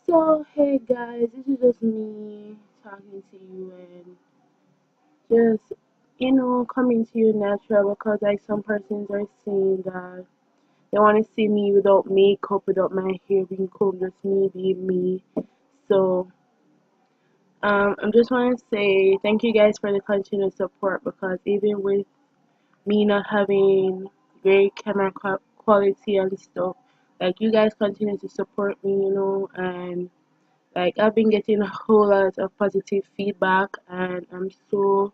So, hey guys, this is just me talking to you and just, coming to you natural because like some persons are saying that they want to see me without makeup, without my hair being combed, just me being me. So, I just want to say thank you guys for the continued support because even with me not having great camera quality and stuff, like you guys continue to support me, and like I've been getting a whole lot of positive feedback and I'm so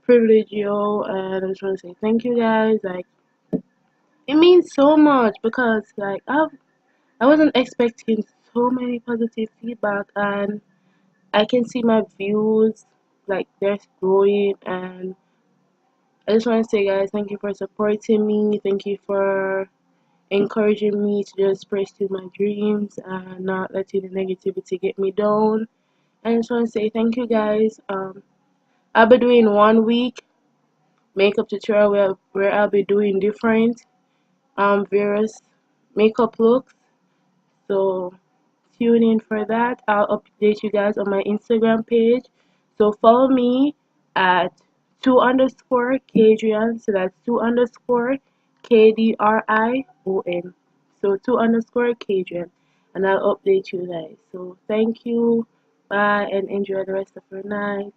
privileged, yo, and I just want to say thank you guys. Like it means so much because I wasn't expecting so many positive feedback and I can see my views like they're growing and I just want to say guys thank you for supporting me. Thank you for encouraging me to just pursue my dreams and not letting the negativity get me down. I just want to say thank you guys. I'll be doing 1 week makeup tutorial where I'll be doing different various makeup looks. So tune in for that. I'll update you guys on my Instagram page. So follow me at 2_Kadrian. So that's 2_KDRION. So 2_Kadrian. And I'll update you guys. So thank you. Bye and enjoy the rest of your night.